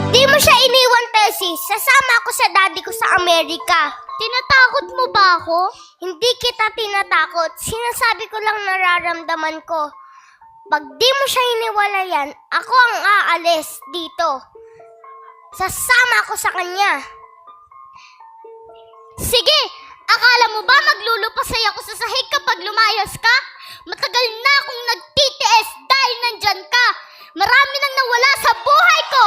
Di mo siya iniwan, Tessie. Sasama ako sa daddy ko sa Amerika. Tinatakot mo ba ako? Hindi kita tinatakot. Sinasabi ko lang nararamdaman ko. Pag di mo siya iniwalayan, ako ang aalis dito. Sasama ako sa kanya. Sige! Akala mo ba maglulupasay ako sa sahig kapag lumayas ka? Matagal na akong nagtitiis dahil nandyan ka. Marami nang nawala sa buhay ko